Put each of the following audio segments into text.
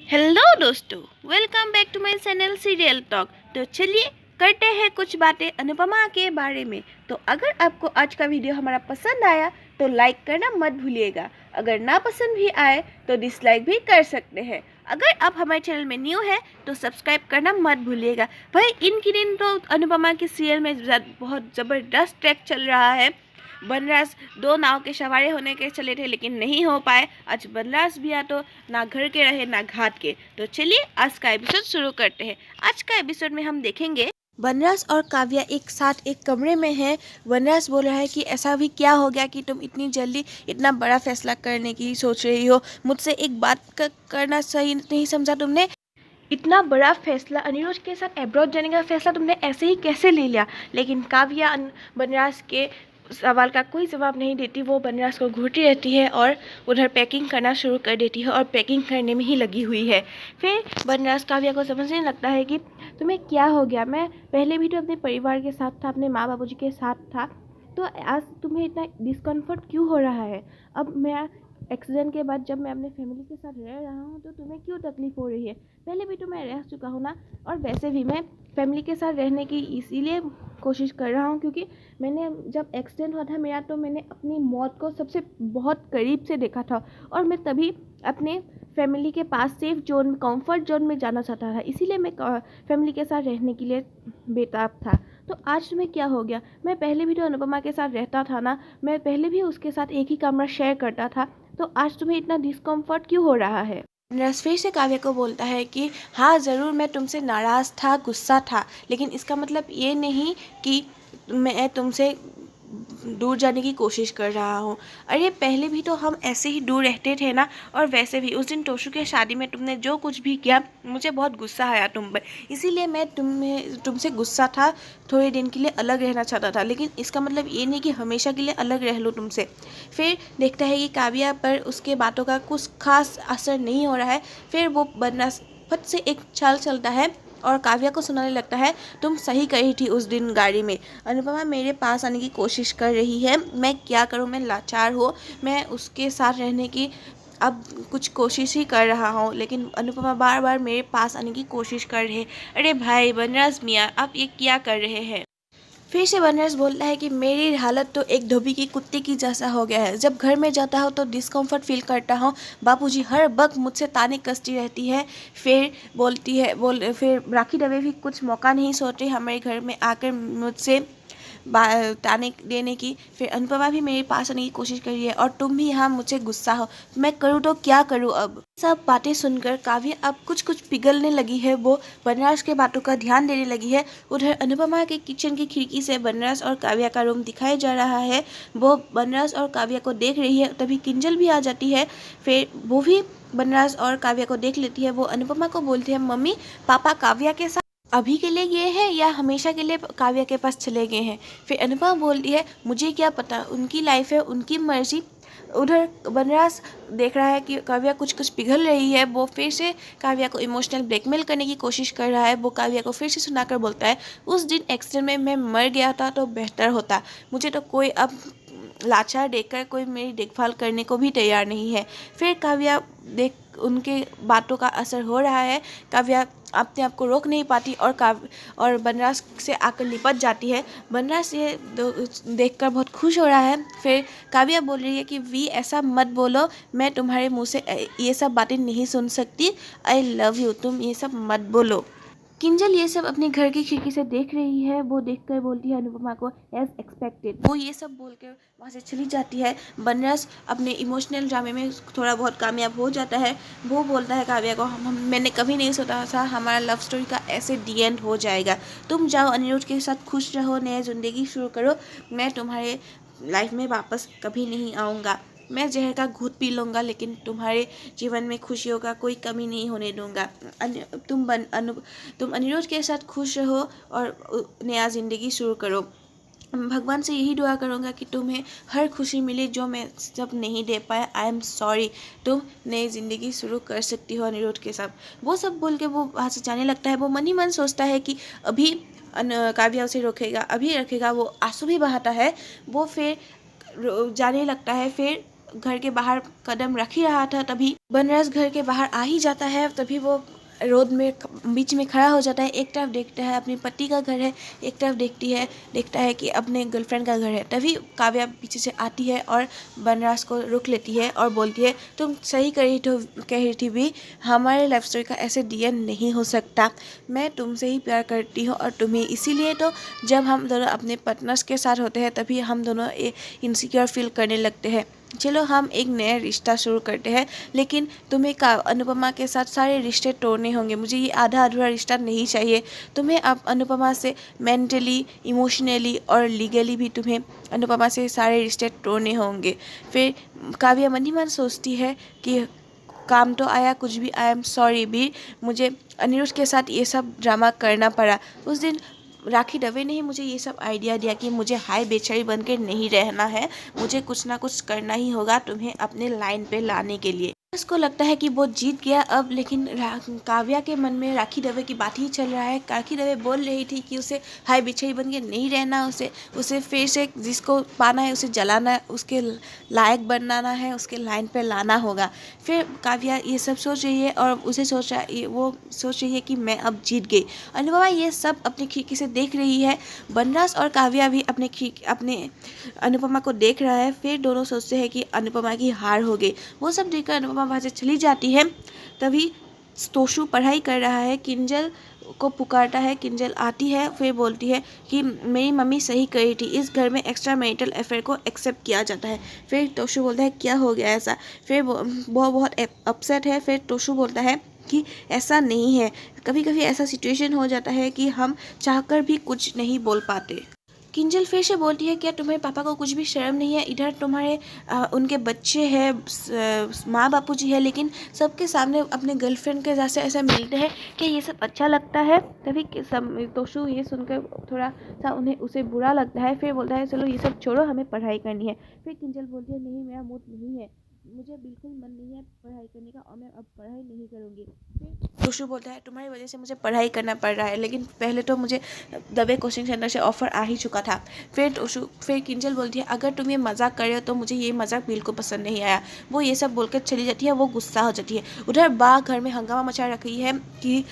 Hello दोस्तों, welcome back to my channel serial talk. तो चलिए करते हैं कुछ बातें अनुपमा के बारे में। तो अगर आपको आज का वीडियो हमारा पसंद आया तो लाइक करना मत भूलिएगा। अगर ना पसंद भी आए तो डिसलाइक भी कर सकते हैं। अगर आप हमारे चैनल में न्यू है तो सब्सक्राइब करना मत भूलिएगा। भाई इनकी दिन तो अनुपमा के सीरियल में बहुत ज़बरदस्त ट्रैक चल रहा है। बनराज दो नाव के सवारी होने के चले थे लेकिन नहीं हो पाए। आज बनराज भैया तो ना घर के रहे ना घाट के। तो चलिए आज का एपिसोड शुरू करते हैं। आज का एपिसोड में हम देखेंगे बनराज और काव्या एक साथ एक कमरे में है। बनराज बोल रहा है कि ऐसा भी क्या हो गया कि तुम इतनी जल्दी इतना बड़ा फैसला करने की सोच रही हो। मुझसे एक बात करना सही नहीं समझा तुमने। इतना बड़ा फैसला अनिरुद्ध के साथ अब्रॉड जाने का फैसला तुमने ऐसे ही कैसे ले लिया। लेकिन काव्या बनराज के सवाल का कोई जवाब नहीं देती। वो बनराज को घूरती रहती है और उधर पैकिंग करना शुरू कर देती है और पैकिंग करने में ही लगी हुई है। फिर बनराज काव्या को समझने लगता है कि तुम्हें क्या हो गया। मैं पहले भी तो अपने परिवार के साथ था, अपने माँ बाबूजी के साथ था, तो आज तुम्हें इतना डिस्कम्फर्ट क्यों हो रहा है। अब मैं एक्सीडेंट के बाद जब मैं अपने फैमिली के साथ रह रहा हूँ तो तुम्हें क्यों तकलीफ़ हो रही है। पहले भी तो मैं रह चुका हूँ ना। और वैसे भी मैं फैमिली के साथ रहने की इसीलिए कोशिश कर रहा हूँ क्योंकि मैंने जब एक्सीडेंट हुआ था मेरा तो मैंने अपनी मौत को सबसे बहुत करीब से देखा था और मैं तभी अपने फैमिली के पास सेफ जोन कंफर्ट जोन में जाना चाहता था। इसीलिए मैं फैमिली के साथ रहने के लिए बेताब था। तो आज तुम्हें क्या हो गया। मैं पहले भी तो अनुपमा के साथ रहता था ना, मैं पहले भी उसके साथ एक ही कमरा शेयर करता था, तो आज तुम्हें इतना डिस्कम्फर्ट क्यों हो रहा है। नर्स फिर से काव्या को बोलता है कि हाँ ज़रूर मैं तुमसे नाराज़ था, गुस्सा था, लेकिन इसका मतलब ये नहीं कि मैं तुमसे दूर जाने की कोशिश कर रहा हूँ। अरे पहले भी तो हम ऐसे ही दूर रहते थे ना। और वैसे भी उस दिन टोशू के शादी में तुमने जो कुछ भी किया मुझे बहुत गुस्सा आया तुम पर, इसीलिए मैं तुमसे गुस्सा था, थोड़े दिन के लिए अलग रहना चाहता था, लेकिन इसका मतलब ये नहीं कि हमेशा के लिए अलग रह लो तुमसे। फिर देखता है कि काव्या पर उसके बातों का कुछ खास असर नहीं हो रहा है। फिर वो बनना फट से एक चाल चलता है और काव्या को सुनाने लगता है, तुम सही कही थी उस दिन गाड़ी में। अनुपमा मेरे पास आने की कोशिश कर रही है, मैं क्या करूं, मैं लाचार हूँ। मैं उसके साथ रहने की अब कुछ कोशिश ही कर रहा हूँ, लेकिन अनुपमा बार बार मेरे पास आने की कोशिश कर रही है। अरे भाई बनराज मियाँ, आप ये क्या कर रहे हैं। फिर से बनराज बोलता है कि मेरी हालत तो एक धोबी की कुत्ते की जैसा हो गया है। जब घर में जाता हूँ तो डिस्कम्फर्ट फील करता हूँ। बापूजी हर वक्त मुझसे ताने कसती रहती है। फिर बोलती है फिर राखी दवे भी कुछ मौका नहीं सोचते हमारे घर में आकर मुझसे ताने देने की। फिर अनुपमा भी मेरे पास आने की कोशिश कर रही है और तुम भी यहाँ मुझे गुस्सा हो। मैं करूँ तो क्या करूँ। अब सब बातें सुनकर काव्या अब कुछ पिघलने लगी है। वो बनराज के बातों का ध्यान देने लगी है। उधर अनुपमा के किचन की खिड़की से बनराज और काव्या का रूम दिखाया जा रहा है। वो बनराज और काव्या को देख रही है, तभी किंजल भी आ जाती है। फिर वो भी बनराज और काव्या को देख लेती है। वो अनुपमा को बोलती है, मम्मी पापा काव्या के साथ अभी के लिए गए हैं या हमेशा के लिए काव्या के पास चले गए हैं। फिर अनुपमा बोलती है, मुझे क्या पता, उनकी लाइफ है, उनकी मर्जी। उधर बनराज देख रहा है कि काव्या कुछ पिघल रही है। वो फिर से काव्या को इमोशनल ब्लैकमेल करने की कोशिश कर रहा है। वो काव्या को फिर से सुनाकर बोलता है, उस दिन एक्सीडेंट में मैं मर गया था तो बेहतर होता। मुझे तो कोई अब लाचार देखकर कोई मेरी देखभाल करने को भी तैयार नहीं है। फिर काव्या देख उनके बातों का असर हो रहा है। काव्या अपने आप को रोक नहीं पाती और बनराज से आकर लिपट जाती है। बनराज ये देखकर बहुत खुश हो रहा है। फिर काव्या बोल रही है कि वी ऐसा मत बोलो, मैं तुम्हारे मुंह से ये सब बातें नहीं सुन सकती। आई लव यू, तुम ये सब मत बोलो। किंजल ये सब अपने घर की खिड़की से देख रही है। वो देखकर बोलती है अनुपमा को, एज एक्सपेक्टेड। वो ये सब बोलकर वहाँ से चली जाती है। बनराज अपने इमोशनल ड्रामे में थोड़ा बहुत कामयाब हो जाता है। वो बोलता है काव्या को, मैंने कभी नहीं सोचा था हमारा लव स्टोरी का ऐसे दी एंड हो जाएगा। तुम जाओ अनिरुद्ध के साथ खुश रहो, नया ज़िंदगी शुरू करो। मैं तुम्हारे लाइफ में वापस कभी नहीं आऊँगा। मैं जहर का घूंट पी लूँगा, लेकिन तुम्हारे जीवन में खुशियों का कोई कमी नहीं होने दूँगा। तुम अनिरुद्ध के साथ खुश रहो और नया ज़िंदगी शुरू करो। भगवान से यही दुआ करूँगा कि तुम्हें हर खुशी मिले जो मैं सब नहीं दे पाया। I am sorry. तुम नई ज़िंदगी शुरू कर सकती हो अनिरुद्ध के साथ। वो सब बोल के वो वहाँ से जाने लगता है। वो मन ही मन सोचता है कि अभी काव्या उसे रोकेगा, अभी रखेगा। वो आंसू भी बहाता है। वो फिर जाने लगता है। फिर घर के बाहर कदम रख ही रहा था, तभी बनराज घर के बाहर आ ही जाता है। तभी वो रोड में बीच में खड़ा हो जाता है। एक तरफ देखता है अपने पति का घर है, एक तरफ देखता है कि अपने गर्लफ्रेंड का घर है। तभी काव्या पीछे से आती है और बनराज को रोक लेती है और बोलती है, तुम सही कह रही थी भी, हमारे लव स्टोरी का ऐसे DN नहीं हो सकता। मैं तुमसे ही प्यार करती हूँ और तुम्हें, इसीलिए तो जब हम दोनों अपने पार्टनर्स के साथ होते हैं तभी हम दोनों इनसिक्योर फील करने लगते हैं। चलो हम एक नया रिश्ता शुरू करते हैं, लेकिन तुम्हें अनुपमा के साथ सारे रिश्ते तोड़ने होंगे। मुझे ये आधा अधूरा रिश्ता नहीं चाहिए। तुम्हें अब अनुपमा से मेंटली, इमोशनली और लीगली भी तुम्हें अनुपमा से सारे रिश्ते तोड़ने होंगे। फिर काव्या मन ही मन सोचती है कि काम तो आया, कुछ भी, आई एम सॉरी भी, मुझे अनिरुद्ध के साथ ये सब ड्रामा करना पड़ा। उस दिन राखी दवे ने ही मुझे ये सब आइडिया दिया कि मुझे हाय बेचारी बन के नहीं रहना है, मुझे कुछ ना कुछ करना ही होगा तुम्हें अपने लाइन पे लाने के लिए। उसको लगता है कि वो जीत गया अब, लेकिन काव्या के मन में राखी दवे की बात ही चल रहा है। राखी दवे बोल रही थी कि उसे हाय बेचारी बन के नहीं रहना, उसे फिर से जिसको पाना है उसे जलाना है, उसके लायक बनाना है, उसके लाइन पे लाना होगा। फिर काव्या ये सब सोच रही है और वो सोच रही है कि मैं अब जीत गई। अनुपमा ये सब अपनी खिड़की से देख रही है। बनराज और काव्या भी अपने अनुपमा को देख रहा है। फिर दोनों सोचते हैं कि अनुपमा की हार हो गई। वो सब देखकर अनुपमा वहाँ से चली जाती है। तभी तोशु पढ़ाई कर रहा है, किंजल को पुकारता है। किंजल आती है, फिर बोलती है कि मेरी मम्मी सही कही थी, इस घर में एक्स्ट्रा मैरिटल अफेयर को एक्सेप्ट किया जाता है। फिर तोशु बोलता है क्या हो गया ऐसा। फिर वो बहुत अपसेट है। फिर तोशु बोलता है कि ऐसा नहीं है, कभी कभी ऐसा सिचुएशन हो जाता है कि हम चाहकर भी कुछ नहीं बोल पाते। किंजल फिर से बोलती है क्या तुम्हारे पापा को कुछ भी शर्म नहीं है, इधर तुम्हारे उनके बच्चे हैं, माँ बापूजी है, लेकिन सबके सामने अपने गर्लफ्रेंड के जैसे ऐसा मिलते हैं, क्या ये सब अच्छा लगता है। तभी तोशु ये सुनकर थोड़ा सा उसे बुरा लगता है। फिर बोलता है चलो ये सब छोड़ो, हमें पढ़ाई करनी है। फिर किंजल बोलती है नहीं, मेरा मूड नहीं है, मुझे बिल्कुल मन नहीं है पढ़ाई करने का और मैं अब पढ़ाई नहीं करूँगी। फिर तोशु बोलता है तुम्हारी वजह से मुझे पढ़ाई करना पड़ रहा है, लेकिन पहले तो मुझे दबे कोचिंग सेंटर से ऑफ़र आ ही चुका था। फिर किंजल बोलती है अगर तुम ये मजाक कर रहे हो तो मुझे ये मजाक बिल्कुल पसंद नहीं आया। वो ये सब बोलकर चली जाती है। वो गुस्सा हो जाती है। उधर बा घर में हंगामा मचा रखी है कि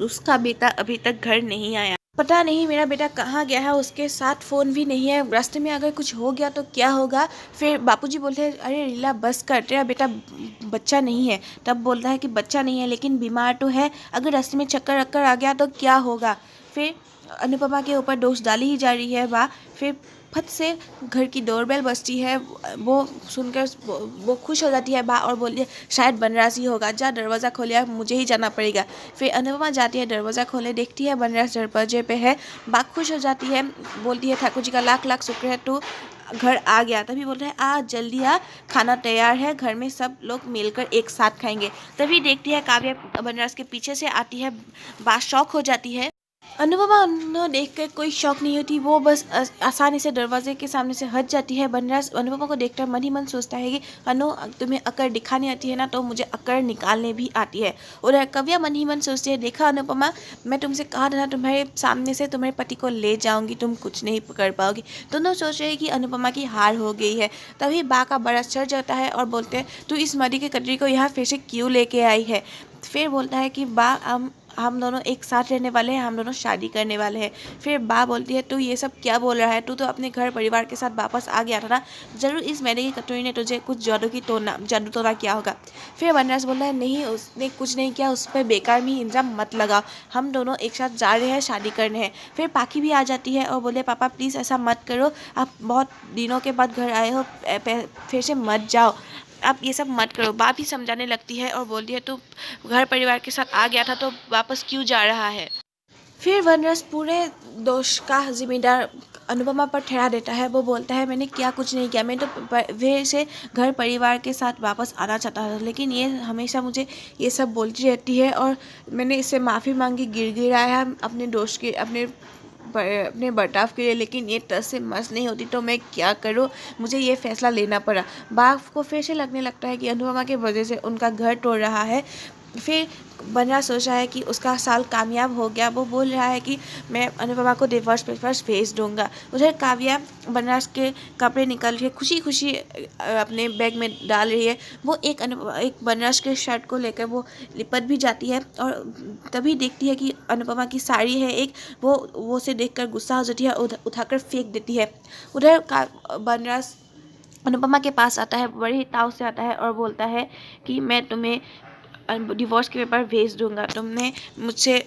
उसका बेटा अभी तक घर नहीं आया, पता नहीं मेरा बेटा कहाँ गया है, उसके साथ फ़ोन भी नहीं है, रास्ते में अगर कुछ हो गया तो क्या होगा। फिर बापूजी बोलते हैं अरे रीला बस कर, तेरा बेटा बच्चा नहीं है। तब बोलता है कि बच्चा नहीं है लेकिन बीमार तो है, अगर रास्ते में चक्कर वक्कर आ गया तो क्या होगा। फिर अनुपमा के ऊपर दोष डाली ही जा रही है बा। फिर फट से घर की डोरबेल बजती है। वो सुनकर वो खुश हो जाती है बा और बोलती है शायद बनराज ही होगा, जा दरवाज़ा खोलिए, मुझे ही जाना पड़ेगा। फिर अनुपमा जाती है, दरवाज़ा खोले, देखती है बनराज दरवाजे पे है। बा खुश हो जाती है, बोलती है ठाकुर जी का लाख लाख शुक्र है तू घर आ गया। तभी बोलता है आ जल्दी आ, खाना तैयार है, घर में सब लोग मिलकर एक साथ खाएंगे। तभी देखती है काव्या बनराज के पीछे से आती है। बा शौक हो जाती है। अनुपमा उन्हें देखकर कोई शौक नहीं होती, वो बस आसानी से दरवाजे के सामने से हट जाती है। बनराज अनुपमा को देखकर मन ही मन सोचता है कि अनु तुम्हें अकड़ दिखानी आती है ना, तो मुझे अकड़ निकालने भी आती है। उधर काव्या मन ही मन सोचती है देखा अनुपमा, मैं तुमसे कहा था ना तुम्हारे सामने से तुम्हारे पति को ले जाऊंगी, तुम कुछ नहीं कर पाओगी। दोनों सोच रहे हैं कि अनुपमा की हार हो गई है। तभी बा का बड़ा सर जाता है और बोलते हैं तू इस मरी के कटरी को यहाँ फिर से क्यों लेके आई है। फिर बोलता है कि बा हम दोनों एक साथ रहने वाले हैं, हम दोनों शादी करने वाले हैं। फिर बा बोलती है तू ये सब क्या बोल रहा है, तू तो अपने घर परिवार के साथ वापस आ गया था ना, ज़रूर इस मैदे की कटोरी ने तुझे कुछ जादू टोना किया होगा। फिर बनराज बोलता है नहीं उसने कुछ नहीं किया, उस पर बेकार में इल्ज़ाम मत लगा, हम दोनों एक साथ जा रहे हैं शादी करने हैं। फिर पाखी भी आ जाती है और बोले पापा प्लीज़ ऐसा मत करो, आप बहुत दिनों के बाद घर आए हो, फिर से मत जाओ, आप ये सब मत करो। बाप ही समझाने लगती है और बोलती है तू घर परिवार के साथ आ गया था तो वापस क्यों जा रहा है। फिर बनराज पूरे दोष का जिम्मेदार अनुपमा पर ठहरा देता है। वो बोलता है मैंने क्या कुछ नहीं किया, मैं तो वे से घर परिवार के साथ वापस आना चाहता था, लेकिन ये हमेशा मुझे ये सब बोलती रहती है और मैंने इससे माफ़ी मांगी, गिड़गिड़ाया अपने दोस्त के अपने बर्ताव के लिए, लेकिन ये टस से मस नहीं होती, तो मैं क्या करूँ, मुझे ये फैसला लेना पड़ा। बाप को फिर से लगने लगता है कि अनुपमा के वजह से उनका घर तोड़ रहा है। फिर बनराज सोच रहा है कि उसका साल कामयाब हो गया। वो बोल रहा है कि मैं अनुपमा को डिवोर्स पेपर्स भेज दूंगा। उधर काव्या बनराज के कपड़े निकल के खुशी खुशी अपने बैग में डाल रही है। वो एक बनराज के शर्ट को लेकर वो लिपट भी जाती है और तभी देखती है कि अनुपमा की साड़ी है एक, वो उसे देखकर गुस्सा हो जाती है और उठाकर फेंक देती है। उधर बनराज अनुपमा के पास आता है, बड़े ही ताव से आता है और बोलता है कि मैं तुम्हें डिवोर्स के पेपर भेज दूंगा। तुमने मुझसे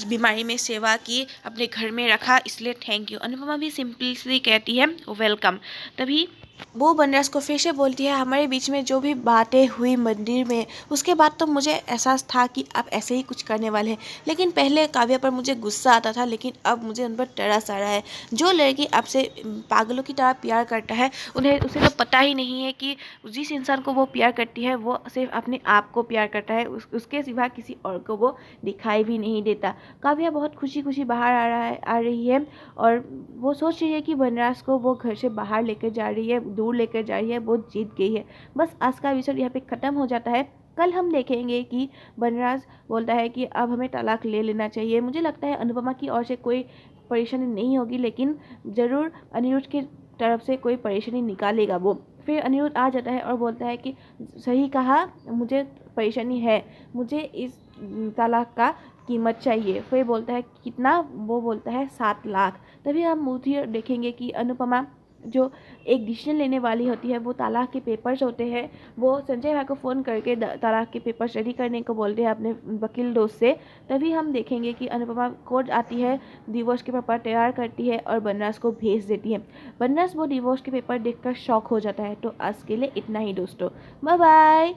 बीमारी में सेवा की, अपने घर में रखा, इसलिए थैंक यू। अनुपमा भी सिंपली कहती है वेलकम। तभी वो बनराज को फिर से बोलती है हमारे बीच में जो भी बातें हुई मंदिर में, उसके बाद तो मुझे एहसास था कि आप ऐसे ही कुछ करने वाले हैं। लेकिन पहले काव्या पर मुझे गुस्सा आता था, लेकिन अब मुझे उन पर तरस आ रहा है। जो लड़की आपसे पागलों की तरह प्यार करता है, उसे तो पता ही नहीं है कि जिस इंसान को वो प्यार करती है वो सिर्फ अपने आप को प्यार करता है, उसके सिवा किसी और को वो दिखाई भी नहीं देता। काव्या बहुत खुशी खुशी बाहर आ रही है और वो सोच रही है कि बनराज को वो घर से बाहर लेकर जा रही है, दूर लेकर जा रही है, वो जीत गई है। बस आज का एपिसोड यहाँ पे ख़त्म हो जाता है। कल हम देखेंगे कि बनराज बोलता है कि अब हमें तलाक ले लेना चाहिए। मुझे लगता है अनुपमा की ओर से कोई परेशानी नहीं होगी, लेकिन ज़रूर अनिरुद्ध की तरफ से कोई परेशानी निकालेगा वो। फिर अनिरुद्ध आ जाता है और बोलता है कि सही कहा, मुझे परेशानी है, मुझे इस तलाक का कीमत चाहिए। फिर बोलता है कितना, वो बोलता है 7 लाख। तभी हम मूवी देखेंगे कि अनुपमा जो एक डिसीजन लेने वाली होती है, वो तलाक के पेपर्स होते हैं, वो संजय भाई को फ़ोन करके तलाक के पेपर्स रेडी करने को बोलते हैं अपने वकील दोस्त से। तभी हम देखेंगे कि अनुपमा कोर्ट आती है, डिवोर्स के पेपर तैयार करती है और बनराज को भेज देती है। बनराज वो डिवोर्स के पेपर देखकर शॉक हो जाता है। तो आज के लिए इतना ही दोस्तों, बाय बाय।